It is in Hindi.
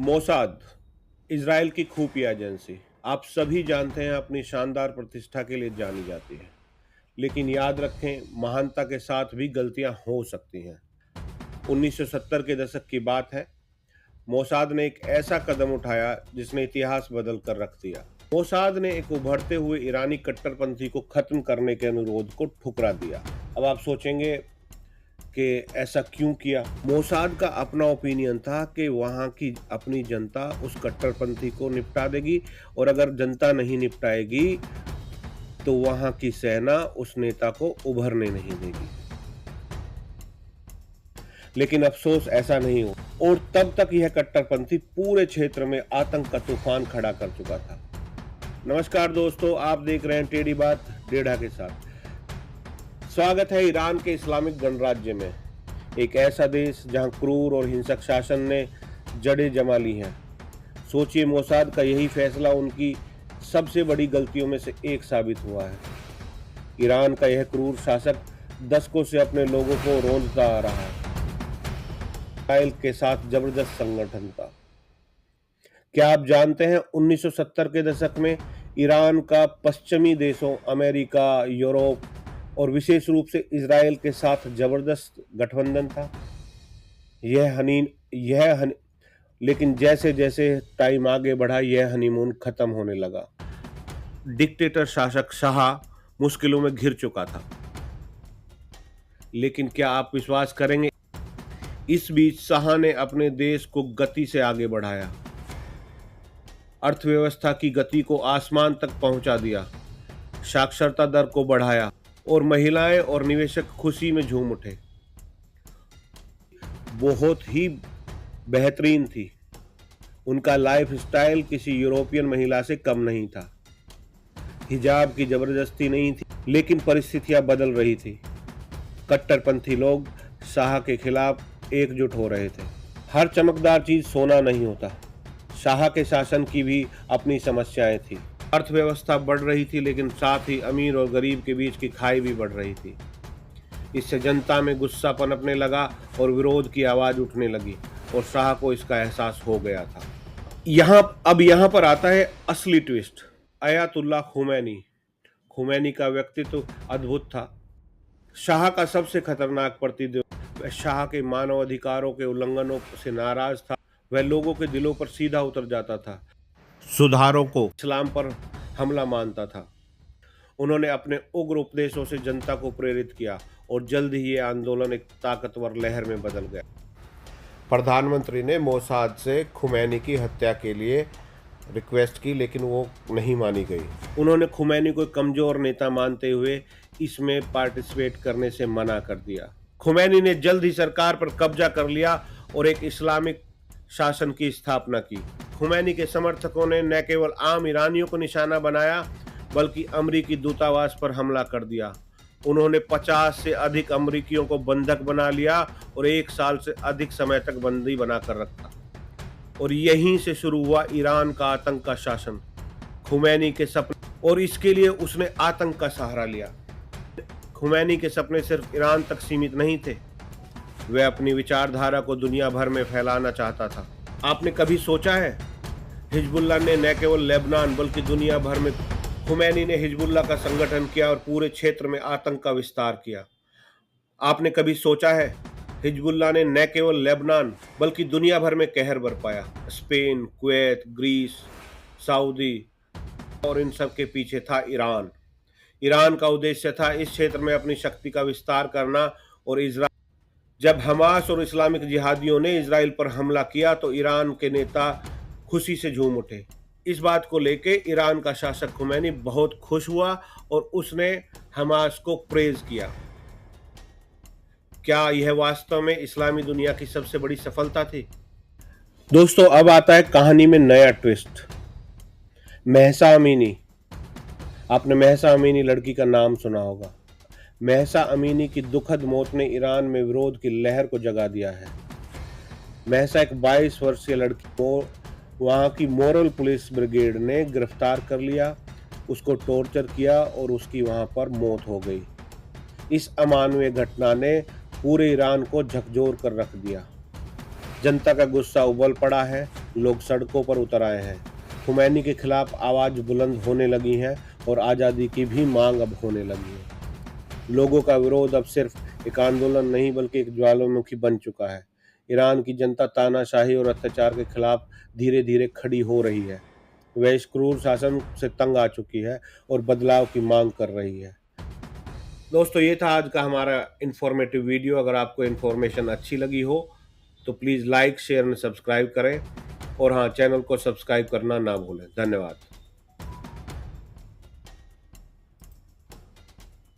मोसाद इजराइल की खुफिया एजेंसी आप सभी जानते हैं अपनी शानदार प्रतिष्ठा के लिए जानी जाती है। लेकिन याद रखें, महानता के साथ भी गलतियां हो सकती हैं। 1970 के दशक की बात है। मोसाद ने एक ऐसा कदम उठाया जिसने इतिहास बदल कर रख दिया। मोसाद ने एक उभरते हुए ईरानी कट्टरपंथी को खत्म करने के अनुरोध को ठुकरा दिया। अब आप सोचेंगे कि ऐसा क्यों किया। मोसाद का अपना ओपिनियन था कि वहाँ की अपनी जनता उस कट्टरपंथी को निपटा देगी, और अगर जनता नहीं निपटाएगी तो वहाँ की सेना उस नेता को उभरने नहीं देगी। लेकिन अफसोस ऐसा नहीं हो, और तब तक यह कट्टरपंथी पूरे क्षेत्र में आतंक का तूफान खड़ा कर चुका था। नमस्कार दोस्तों, आप देख रहे हैं टेढ़ी बात डेढ़ा के साथ। स्वागत है ईरान के इस्लामिक गणराज्य में, एक ऐसा देश जहां क्रूर और हिंसक शासन ने जड़ें जमा ली हैं। सोचिए, मोसाद का यही फैसला उनकी सबसे बड़ी गलतियों में से एक साबित हुआ है। ईरान का यह क्रूर शासक दशकों से अपने लोगों को रोंदता आ रहा है। इस्राइल के साथ जबरदस्त संगठन था। क्या आप जानते हैं 1970 के दशक में ईरान का पश्चिमी देशों अमेरिका, यूरोप और विशेष रूप से इजराइल के साथ जबरदस्त गठबंधन था। लेकिन जैसे जैसे टाइम आगे बढ़ा, यह हनीमून खत्म होने लगा। डिक्टेटर शासक शाह मुश्किलों में घिर चुका था। लेकिन क्या आप विश्वास करेंगे, इस बीच शाह ने अपने देश को गति से आगे बढ़ाया। अर्थव्यवस्था की गति को आसमान तक पहुंचा दिया, साक्षरता दर को बढ़ाया और महिलाएं और निवेशक खुशी में झूम उठे। बहुत ही बेहतरीन थी। उनका लाइफस्टाइल किसी यूरोपियन महिला से कम नहीं था। हिजाब की जबरदस्ती नहीं थी, लेकिन परिस्थितियां बदल रही थी। कट्टरपंथी लोग शाह के खिलाफ एकजुट हो रहे थे। हर चमकदार चीज सोना नहीं होता। शाह के शासन की भी अपनी समस्याएं थी। अर्थव्यवस्था बढ़ रही थी, लेकिन साथ ही अमीर और गरीब के बीच की खाई भी बढ़ रही थी। इससे जनता में गुस्सा पनपने लगा और विरोध की आवाज उठने लगी, और शाह को इसका एहसास हो गया था। यहाँ पर आता है असली ट्विस्ट। Ayatollah Khomeini. खुमैनी का व्यक्तित्व अद्भुत था। शाह का सबसे खतरनाक प्रतिद्वंदी। शाह के मानव अधिकारों के उल्लंघनों से नाराज था। वह लोगों के दिलों पर सीधा उतर जाता था। सुधारों को इस्लाम पर हमला मानता था। उन्होंने अपने उग्र उपदेशों से जनता को प्रेरित किया, और जल्द ही ये आंदोलन एक ताकतवर लहर में बदल गया। प्रधानमंत्री ने मोसाद से खुमैनी की हत्या के लिए रिक्वेस्ट की, लेकिन वो नहीं मानी गई। उन्होंने खुमैनी को कमजोर नेता मानते हुए इसमें पार्टिसिपेट करने से मना कर दिया। खुमैनी ने जल्द ही सरकार पर कब्जा कर लिया और एक इस्लामिक शासन की स्थापना की। खुमैनी के समर्थकों ने न केवल आम ईरानियों को निशाना बनाया, बल्कि अमरीकी दूतावास पर हमला कर दिया। उन्होंने 50 से अधिक अमरीकियों को बंधक बना लिया और 1 साल से अधिक समय तक बंदी बनाकर रखा। और यहीं से शुरू हुआ ईरान का आतंक का शासन। खुमैनी के सपने, और इसके लिए उसने आतंक का सहारा लिया। खुमैनी के सपने सिर्फ ईरान तक सीमित नहीं थे। वह अपनी विचारधारा को दुनिया भर में फैलाना चाहता था। आपने कभी सोचा है, हिजबुल्लाह ने न केवल लेबनान बल्कि दुनिया भर में, खुमैनी ने हिजबुल्लाह का संगठन किया और पूरे क्षेत्र में आतंक का विस्तार किया। आपने कभी सोचा है, हिजबुल्लाह ने न केवल लेबनान बल्कि दुनिया भर में कहर बरपाया। स्पेन, कुवैत, ग्रीस, सऊदी, और इन सब के पीछे था ईरान। ईरान का उद्देश्य था इस क्षेत्र में अपनी शक्ति का विस्तार करना और इजराइल। जब हमास और इस्लामिक जिहादियों ने इजराइल पर हमला किया तो ईरान के नेता खुशी से झूम उठे। इस बात को लेके ईरान का शासक खुमैनी बहुत खुश हुआ और उसने हमास को प्रेज किया। क्या यह वास्तव में इस्लामी दुनिया की सबसे बड़ी सफलता थी? दोस्तों, अब आता है कहानी में नया ट्विस्ट। Mahsa Amini. आपने महसा अमीनी लड़की का नाम सुना होगा। महसा अमीनी की दुखद मौत ने ईरान में विरोध की लहर को जगा दिया है। महसा एक 22 वर्षीय लड़की को वहां की मोरल पुलिस ब्रिगेड ने गिरफ्तार कर लिया, उसको टॉर्चर किया और उसकी वहां पर मौत हो गई। इस अमानवीय घटना ने पूरे ईरान को झकझोर कर रख दिया। जनता का गुस्सा उबल पड़ा है। लोग सड़कों पर उतर आए हैं। खुमैनी के खिलाफ आवाज बुलंद होने लगी है और आज़ादी की भी मांग अब होने लगी है। लोगों का विरोध अब सिर्फ एक आंदोलन नहीं बल्कि एक ज्वालामुखी बन चुका है। ईरान की जनता तानाशाही और अत्याचार के खिलाफ धीरे धीरे खड़ी हो रही है। वह इस क्रूर शासन से तंग आ चुकी है और बदलाव की मांग कर रही है। दोस्तों, ये था आज का हमारा इंफॉर्मेटिव वीडियो। अगर आपको इन्फॉर्मेशन अच्छी लगी हो तो please like, share and subscribe करें और हाँ, चैनल को सब्सक्राइब करना ना भूलें। धन्यवाद।